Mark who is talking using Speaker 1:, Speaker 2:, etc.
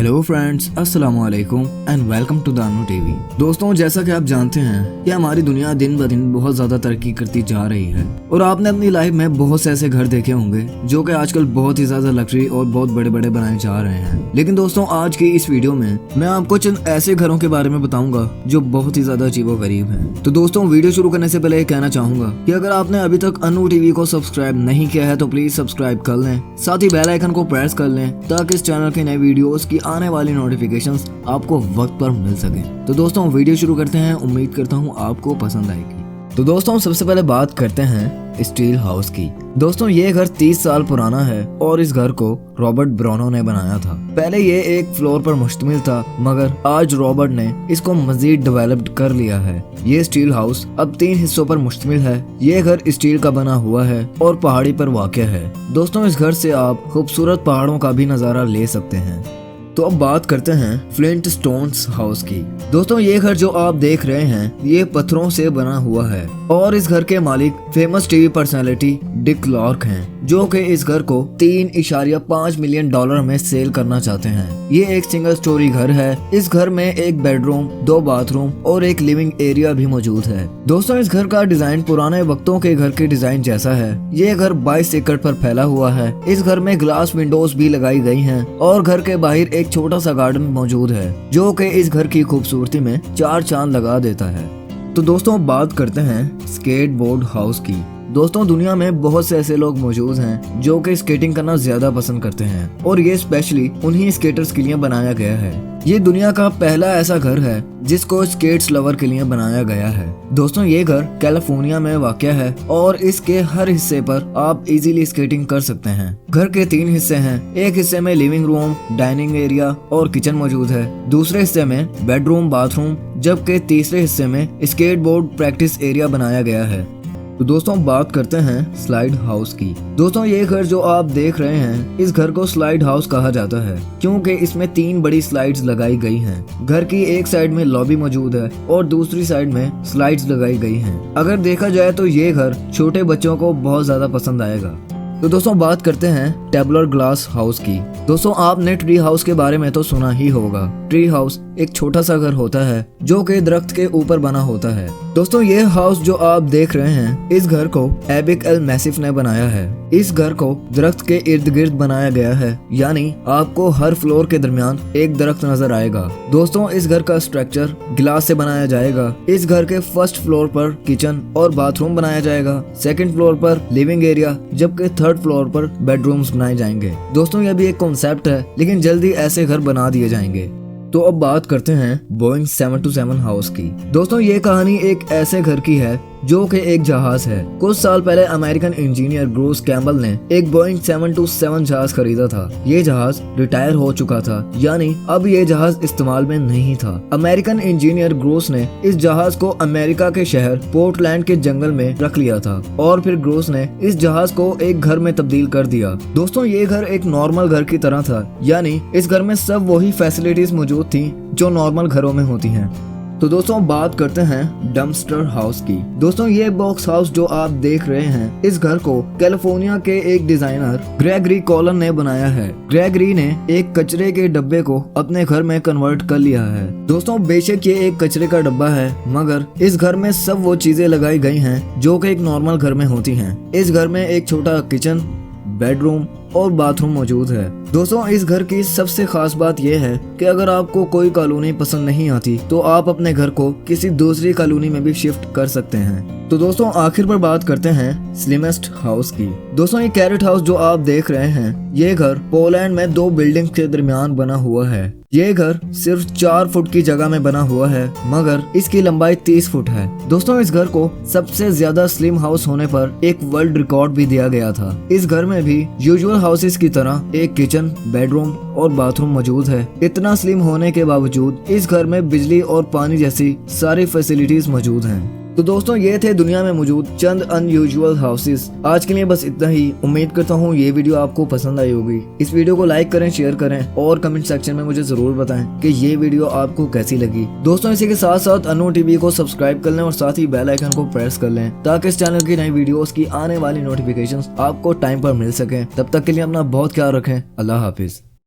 Speaker 1: Hello friends, अस्सलाम वालेकुम and welcome to the Anu TV. दोस्तों, जैसा कि आप जानते हैं कि हमारी दुनिया दिन ब दिन बहुत ज्यादा तरक्की करती जा रही है और आपने अपनी लाइफ में बहुत से ऐसे घर देखे होंगे जो कि आजकल बहुत ही ज्यादा लग्जरी और बहुत बड़े बड़े बनाए जा रहे हैं। लेकिन दोस्तों, आज की इस वीडियो में मैं आपको चंद ऐसे घरों के बारे में बताऊंगा जो बहुत ही ज्यादा अजीबोगरीब है। तो दोस्तों, वीडियो शुरू करने से पहले कहना चाहूंगा कि अगर आपने अभी तक अनु टीवी को सब्सक्राइब नहीं किया है तो प्लीज सब्सक्राइब कर लें, साथ ही बेल आइकन को प्रेस कर लें ताकि इस चैनल के नए वीडियोस की आने वाली नोटिफिकेशंस आपको वक्त पर मिल सके। तो दोस्तों, वीडियो शुरू करते हैं। उम्मीद करता हूँ आपको पसंद आएगी। तो दोस्तों, सबसे पहले बात करते हैं स्टील हाउस की। दोस्तों, ये घर 30 साल पुराना है और इस घर को रॉबर्ट ब्राउनो ने बनाया था। पहले ये एक फ्लोर पर मुश्तमिल था, मगर आज रॉबर्ट ने इसको मजीद डेवलप्ड कर लिया है। ये स्टील हाउस अब 3 हिस्सों पर मुश्तमिल है। ये घर स्टील का बना हुआ है और पहाड़ी पर वाक़या है। दोस्तों, इस घर से आप खूबसूरत पहाड़ों का भी नजारा ले सकते हैं। तो अब बात करते हैं फ्लिंट स्टोन्स हाउस की। दोस्तों, ये घर जो आप देख रहे हैं ये पत्थरों से बना हुआ है और इस घर के मालिक famous TV personality Dick Clark हैं, जो कि इस घर को $3.5 मिलियन में सेल करना चाहते हैं। ये एक सिंगल स्टोरी घर है। इस घर में एक बेडरूम, 2 बाथरूम और एक लिविंग एरिया भी मौजूद है। दोस्तों, इस घर का डिजाइन पुराने वक्तों के घर के डिजाइन जैसा है। ये घर 22 एकड़ पर फैला हुआ है। इस घर में ग्लास विंडोज भी लगाई गई हैं और घर के बाहर एक छोटा सा गार्डन मौजूद है जो कि इस घर की खूबसूरती में 4 चांद लगा देता है। तो दोस्तों, बात करते हैं स्केटबोर्ड हाउस की। दोस्तों, दुनिया में बहुत से ऐसे लोग मौजूद हैं जो कि स्केटिंग करना ज्यादा पसंद करते हैं और ये स्पेशली उन्हीं स्केटर्स के लिए बनाया गया है। ये दुनिया का पहला ऐसा घर है जिसको स्केट्स लवर के लिए बनाया गया है। दोस्तों, ये घर कैलिफोर्निया में वाक़या है और इसके हर हिस्से पर आप इजीली स्केटिंग कर सकते हैं। घर के 3 हिस्से हैं। एक हिस्से में लिविंग रूम, डाइनिंग एरिया और किचन मौजूद है। दूसरे हिस्से में बेडरूम, बाथरूम, जबकि तीसरे हिस्से में स्केटबोर्ड प्रैक्टिस एरिया बनाया गया है। तो दोस्तों, बात करते हैं स्लाइड हाउस की। दोस्तों, ये घर जो आप देख रहे हैं इस घर को स्लाइड हाउस कहा जाता है क्योंकि इसमें 3 बड़ी स्लाइड्स लगाई गई हैं। घर की एक साइड में लॉबी मौजूद है और दूसरी साइड में स्लाइड्स लगाई गई हैं। अगर देखा जाए तो ये घर छोटे बच्चों को बहुत ज्यादा पसंद आएगा। तो दोस्तों, बात करते हैं टेबलर ग्लास हाउस की। दोस्तों, आपने ट्री हाउस के बारे में तो सुना ही होगा। ट्री हाउस एक छोटा सा घर होता है जो कि दरख्त के ऊपर बना होता है। दोस्तों, ये हाउस जो आप देख रहे हैं इस घर को एबिक एल मैसिफ ने बनाया है। इस घर को दरख्त के इर्द गिर्द बनाया गया है, यानी आपको हर फ्लोर के दरमियान एक दरख्त नजर आएगा। दोस्तों, इस घर का स्ट्रक्चर गिलास से बनाया जाएगा। इस घर के फर्स्ट फ्लोर पर किचन और बाथरूम बनाया जाएगा, सेकंड फ्लोर पर लिविंग एरिया, जबकि थर्ड फ्लोर पर बेडरूम्स बनाए जाएंगे। दोस्तों, यह भी एक कॉन्सेप्ट है, लेकिन जल्दी ऐसे घर बना दिए जाएंगे। तो अब बात करते हैं बोइंग 727 हाउस की। दोस्तों, ये कहानी एक ऐसे घर की है जो कि एक जहाज है। कुछ साल पहले अमेरिकन इंजीनियर ब्रूस कैम्बल ने एक बोइंग 727 जहाज खरीदा था। ये जहाज रिटायर हो चुका था, यानी अब ये जहाज इस्तेमाल में नहीं था। अमेरिकन इंजीनियर ग्रोस ने इस जहाज को अमेरिका के शहर पोर्टलैंड के जंगल में रख लिया था और फिर ग्रोस ने इस जहाज को एक घर में तब्दील कर दिया। दोस्तों, ये घर एक नॉर्मल घर की तरह था, यानी इस घर में सब वही फैसिलिटीज मौजूद थी जो नॉर्मल घरों में होती हैं। तो दोस्तों, बात करते हैं डम्पस्टर हाउस की। दोस्तों, ये बॉक्स हाउस जो आप देख रहे हैं इस घर को कैलिफोर्निया के एक डिजाइनर ग्रेगरी कॉलन ने बनाया है। ग्रेगरी ने एक कचरे के डब्बे को अपने घर में कन्वर्ट कर लिया है। दोस्तों, बेशक ये एक कचरे का डब्बा है, मगर इस घर में सब वो चीजें लगाई गई हैं जो कि एक नॉर्मल घर में होती हैं। इस घर में एक छोटा किचन, बेडरूम और बाथरूम मौजूद है। दोस्तों, इस घर की सबसे खास बात यह है कि अगर आपको कोई कॉलोनी पसंद नहीं आती तो आप अपने घर को किसी दूसरी कॉलोनी में भी शिफ्ट कर सकते हैं। तो दोस्तों, आखिर पर बात करते हैं स्लिमेस्ट हाउस की। दोस्तों, ये कैरेट हाउस जो आप देख रहे हैं ये घर पोलैंड में 2 बिल्डिंग के दरमियान बना हुआ है। ये घर सिर्फ 4 फुट की जगह में बना हुआ है, मगर इसकी लंबाई 30 फुट है। दोस्तों, इस घर को सबसे ज्यादा स्लिम हाउस होने पर एक वर्ल्ड रिकॉर्ड भी दिया गया था। इस घर में भी यूजुअल हाउसेस की तरह एक किचन, बेडरूम और बाथरूम मौजूद है। इतना स्लिम होने के बावजूद इस घर में बिजली और पानी जैसी सारी फैसिलिटीज मौजूद हैं। तो दोस्तों, ये थे दुनिया में मौजूद चंद अनयूजुअल हाउसेस। आज के लिए बस इतना ही। उम्मीद करता हूँ ये वीडियो आपको पसंद आई होगी। इस वीडियो को लाइक करें, शेयर करें और कमेंट सेक्शन में मुझे जरूर बताएं कि ये वीडियो आपको कैसी लगी। दोस्तों, इसी के साथ साथ अनु टीवी को सब्सक्राइब कर लें और साथ ही बेल आइकन को प्रेस कर लें ताकि इस चैनल की नई वीडियोस की आने वाली नोटिफिकेशंस आपको टाइम पर मिल सके। तब तक के लिए अपना बहुत ख्याल रखें। अल्लाह हाफिज।